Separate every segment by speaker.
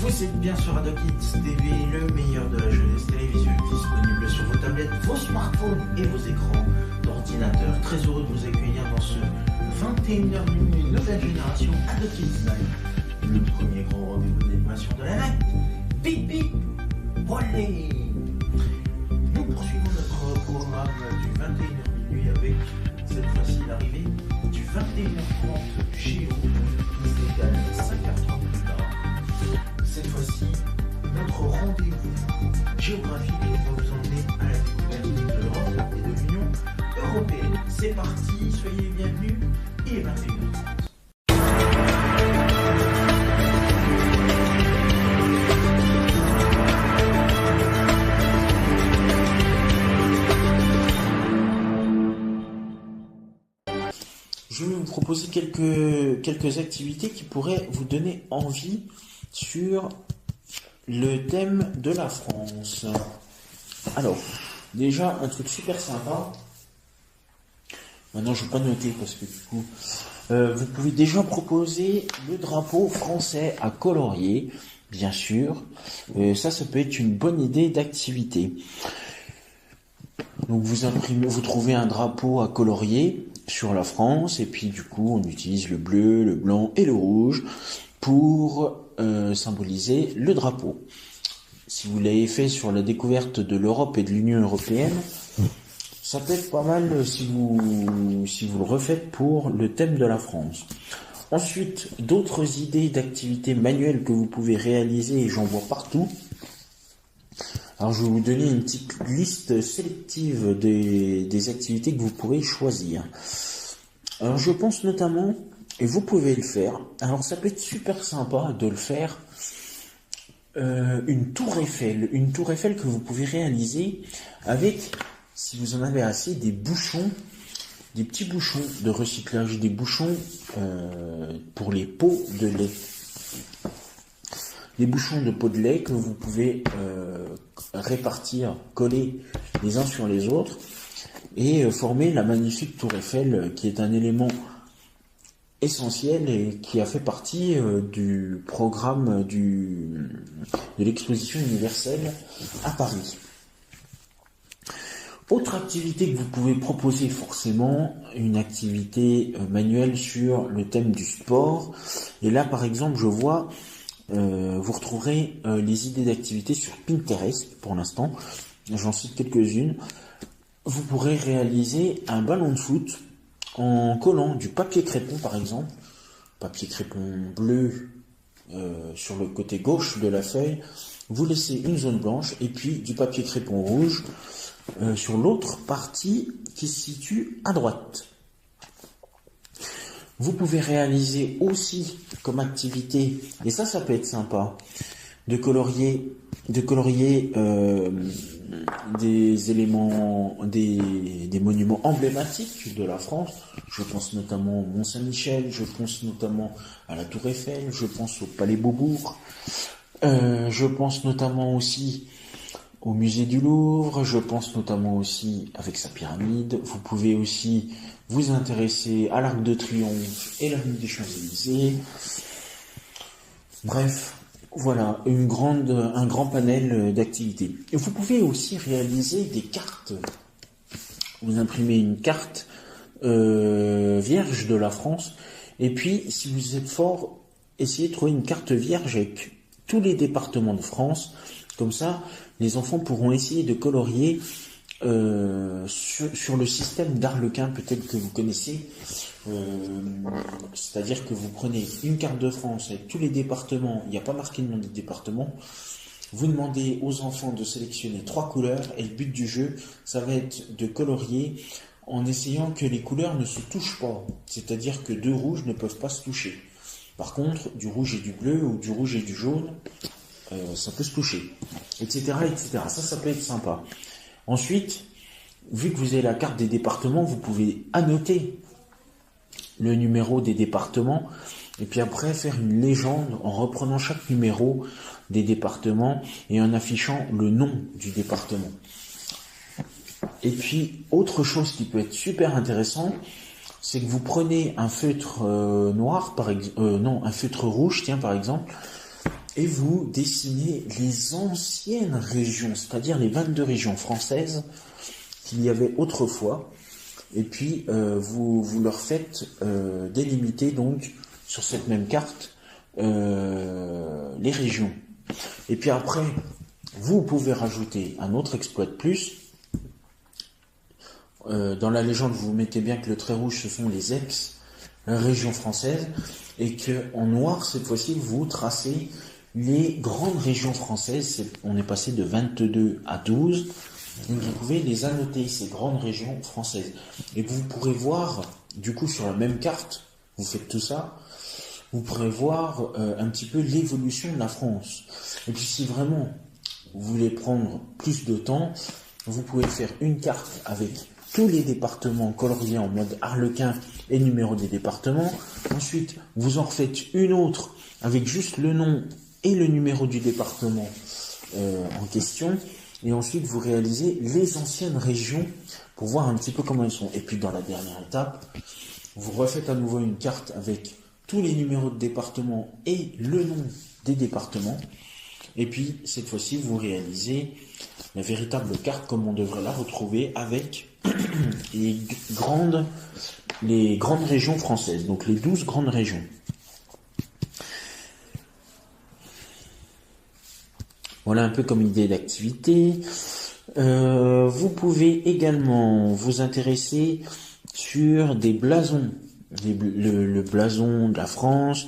Speaker 1: Vous êtes bien sur Ado Kids TV, le meilleur de la jeunesse télévisuelle, disponible sur vos tablettes, vos smartphones et vos écrans d'ordinateur. Très heureux de vous accueillir dans ce 21h minuit, nouvelle génération Ado Kids Night, le premier grand rendez-vous d'animation de la night. Bip bip, olé. Nous poursuivons notre programme du 21h minuit avec cette fois-ci l'arrivée du 21h30 Géo, qui s'égale 5h30 plus tard. Cette fois-ci, notre rendez-vous géographique va vous emmener à la découverte de l'Europe et de l'Union européenne. C'est parti, soyez bienvenus, il est 21h30. Je vais vous proposer quelques activités qui pourraient vous donner envie sur le thème de la France. Alors, déjà un truc super sympa. Maintenant, je ne vais pas noter parce que du coup, vous pouvez déjà proposer le drapeau français à colorier, bien sûr. Ça peut être une bonne idée d'activité. Donc vous trouvez un drapeau à colorier sur la France et puis du coup on utilise le bleu, le blanc et le rouge pour symboliser le drapeau. Si vous l'avez fait sur la découverte de l'Europe et de l'Union européenne, ça peut être pas mal si vous le refaites pour le thème de la France. Ensuite, d'autres idées d'activités manuelles que vous pouvez réaliser, et j'en vois partout. Alors je vais vous donner une petite liste sélective des activités que vous pourrez choisir. Alors je pense notamment, et vous pouvez le faire, alors ça peut être super sympa de le faire, une tour Eiffel que vous pouvez réaliser avec, si vous en avez assez, des petits bouchons de recyclage, des bouchons pour les pots de lait. Des bouchons de pots de lait que vous pouvez répartir, coller les uns sur les autres et former la magnifique tour Eiffel qui est un élément essentiel et qui a fait partie du programme de l'exposition universelle à Paris. Autre activité que vous pouvez proposer, forcément, une activité manuelle sur le thème du sport. Et là, par exemple, je vois, vous retrouverez les idées d'activités sur Pinterest pour l'instant. J'en cite quelques-unes. Vous pourrez réaliser un ballon de foot en collant du papier crépon, par exemple. Papier crépon bleu sur le côté gauche de la feuille. Vous laissez une zone blanche et puis du papier crépon rouge sur l'autre partie qui se situe à droite. Vous pouvez réaliser aussi comme activité, et ça peut être sympa, de colorier des éléments, des monuments emblématiques de la France. Je pense notamment au Mont-Saint-Michel, je pense notamment à la Tour Eiffel, je pense au Palais Beaubourg, je pense notamment aussi au musée du Louvre, je pense notamment aussi avec sa pyramide. Vous pouvez aussi vous intéresser à l'Arc de Triomphe et l'avenue des Champs-Élysées. Bref, voilà, un grand panel d'activités. Et vous pouvez aussi réaliser des cartes. Vous imprimez une carte vierge de la France. Et puis, si vous êtes fort, essayez de trouver une carte vierge avec tous les départements de France. Comme ça, les enfants pourront essayer de colorier sur le système d'Arlequin, peut-être que vous connaissez. C'est-à-dire que vous prenez une carte de France avec tous les départements, il n'y a pas marqué le nom du département. Vous demandez aux enfants de sélectionner 3 couleurs et le but du jeu, ça va être de colorier en essayant que les couleurs ne se touchent pas. C'est-à-dire que 2 rouges ne peuvent pas se toucher. Par contre, du rouge et du bleu ou du rouge et du jaune, ça peut se toucher, etc., etc. Ça peut être sympa. Ensuite, vu que vous avez la carte des départements, vous pouvez annoter le numéro des départements et puis après faire une légende en reprenant chaque numéro des départements et en affichant le nom du département. Et puis, autre chose qui peut être super intéressant, c'est que vous prenez un feutre noir, un feutre rouge, par exemple, et vous dessinez les anciennes régions, c'est-à-dire les 22 régions françaises qu'il y avait autrefois, et puis vous leur faites délimiter donc sur cette même carte les régions. Et puis après, vous pouvez rajouter un autre exploit de plus. Dans la légende, vous mettez bien que le trait rouge, ce sont les ex-régions françaises, et que en noir, cette fois-ci, vous tracez les grandes régions françaises. On est passé de 22 à 12. Donc vous pouvez les annoter, ces grandes régions françaises. Et vous pourrez voir, du coup, sur la même carte, vous faites tout ça, vous pourrez voir un petit peu l'évolution de la France. Et puis si vraiment vous voulez prendre plus de temps, vous pouvez faire une carte avec tous les départements coloriés en mode harlequin et numéro des départements. Ensuite, vous en refaites une autre avec juste le nom et le numéro du département en question. Et ensuite, vous réalisez les anciennes régions pour voir un petit peu comment elles sont. Et puis, dans la dernière étape, vous refaites à nouveau une carte avec tous les numéros de département et le nom des départements. Et puis, cette fois-ci, vous réalisez la véritable carte comme on devrait la retrouver avec les grandes régions françaises. Donc, les 12 grandes régions. Voilà un peu comme idée d'activité. Vous pouvez également vous intéresser sur des blasons. Le blason de la France,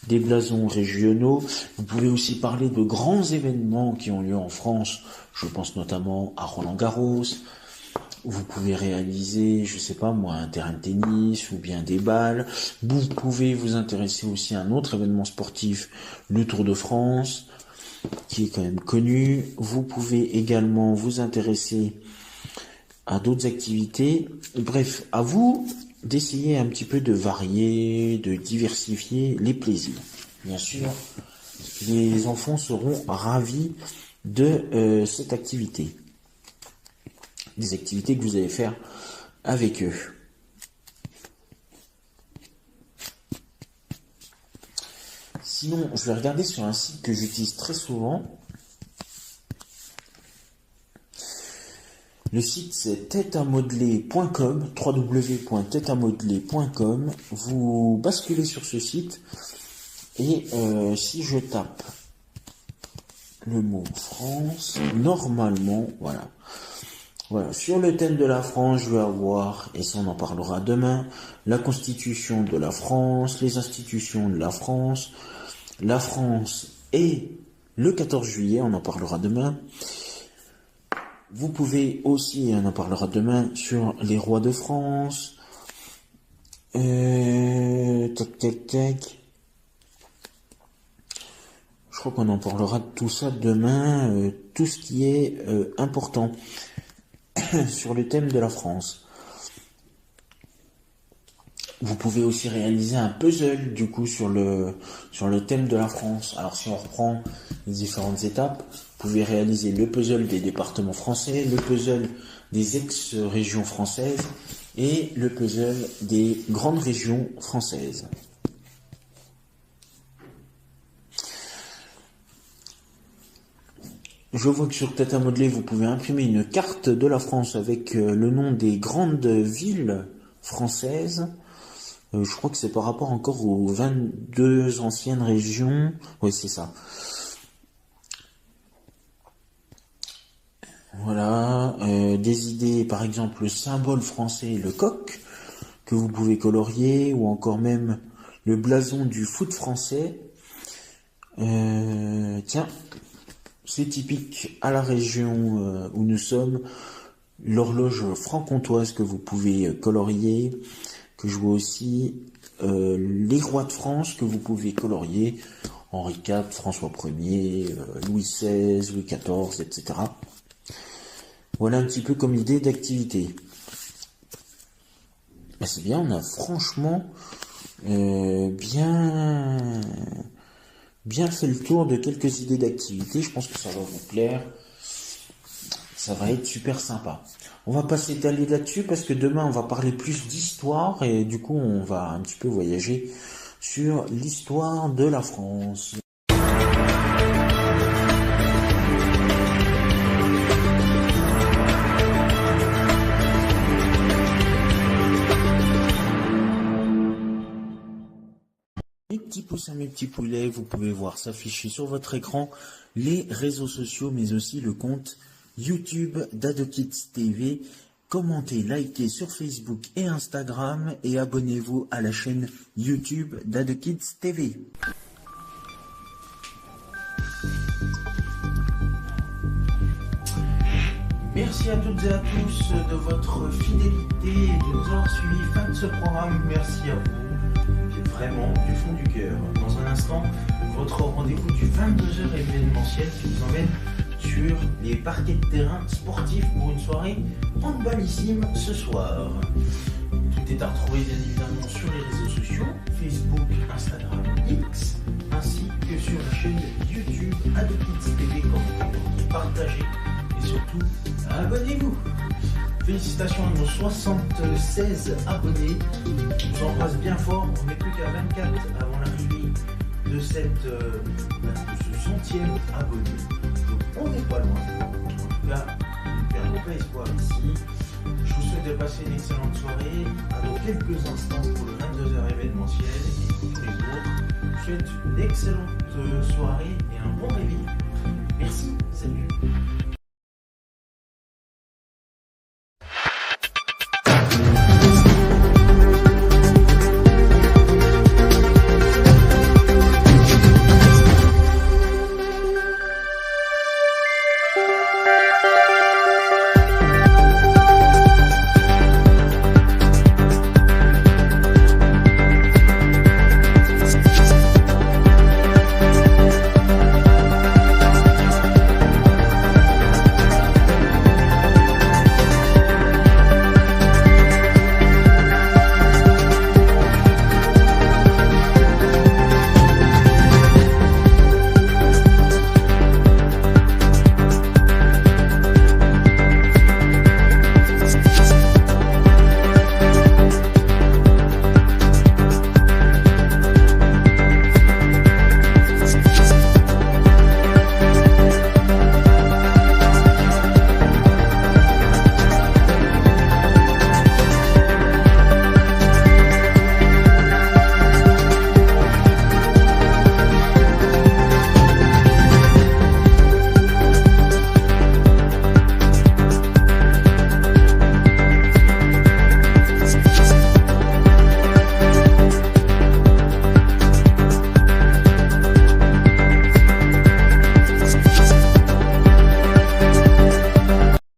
Speaker 1: des blasons régionaux. Vous pouvez aussi parler de grands événements qui ont lieu en France. Je pense notamment à Roland-Garros. Vous pouvez réaliser, je sais pas moi, un terrain de tennis ou bien des balles. Vous pouvez vous intéresser aussi à un autre événement sportif, le Tour de France, qui est quand même connu. Vous pouvez également vous intéresser à d'autres activités. Bref, à vous d'essayer un petit peu de varier, de diversifier les plaisirs. Bien sûr, les enfants seront ravis de cette activité. Des activités que vous allez faire avec eux. Sinon, je vais regarder sur un site que j'utilise très souvent. Le site c'est têteamodeler.com, www.têteamodeler.com. Vous basculez sur ce site et si je tape le mot France, normalement, voilà, sur le thème de la France, je vais avoir, et ça on en parlera demain, la constitution de la France, les institutions de la France et le 14 juillet, on en parlera demain. Vous pouvez aussi, on en parlera demain, sur les rois de France. Tac. Je crois qu'on en parlera de tout ça demain, tout ce qui est important sur le thème de la France. Vous pouvez aussi réaliser un puzzle du coup sur le thème de la France. Alors si on reprend les différentes étapes, vous pouvez réaliser le puzzle des départements français, le puzzle des ex-régions françaises et le puzzle des grandes régions françaises. Je vois que sur Tête à modeler, vous pouvez imprimer une carte de la France avec le nom des grandes villes françaises. Je crois que c'est par rapport encore aux 22 anciennes régions. Oui, c'est ça. Voilà. Des idées, par exemple, le symbole français, le coq, que vous pouvez colorier, ou encore même le blason du foot français. Tiens, c'est typique à la région où nous sommes. L'horloge franc-comtoise que vous pouvez colorier, que je vois aussi les rois de France que vous pouvez colorier, Henri IV, François Ier, Louis XVI, Louis XIV, etc. Voilà un petit peu comme idée d'activité. Ben c'est bien, on a franchement bien fait le tour de quelques idées d'activité. Je pense que ça va vous plaire. Ça va être super sympa. On va pas s'étaler là-dessus parce que demain on va parler plus d'histoire et du coup on va un petit peu voyager sur l'histoire de la France. petits pouces à mes petits poulets. Vous pouvez voir s'afficher sur votre écran les réseaux sociaux, mais aussi le compte YouTube d'AdoKids TV. Commentez, likez sur Facebook et Instagram et abonnez-vous à la chaîne YouTube d'AdoKids TV. Merci à toutes et à tous de votre fidélité et de nous avoir suivis. Fin de ce programme, merci à vous, vraiment du fond du cœur. Dans un instant, votre rendez-vous du 22h événementiel qui vous emmène sur les parquets de terrain sportifs pour une soirée handballissime ce soir. Tout est à retrouver bien évidemment sur les réseaux sociaux, Facebook, Instagram, X, ainsi que sur la chaîne YouTube AdoKids TV. Commentez, partagez et surtout abonnez-vous. Félicitations à nos 76 abonnés. On vous embrasse bien fort. On n'est plus qu'à 24 avant l'arrivée de ce 100e abonné. Donc on n'est pas loin. En tout cas, on ne perd pas espoir ici. Je vous souhaite de passer une excellente soirée. À dans quelques instants pour le 22h événementiel. Et pour tous les autres, je vous souhaite une excellente soirée.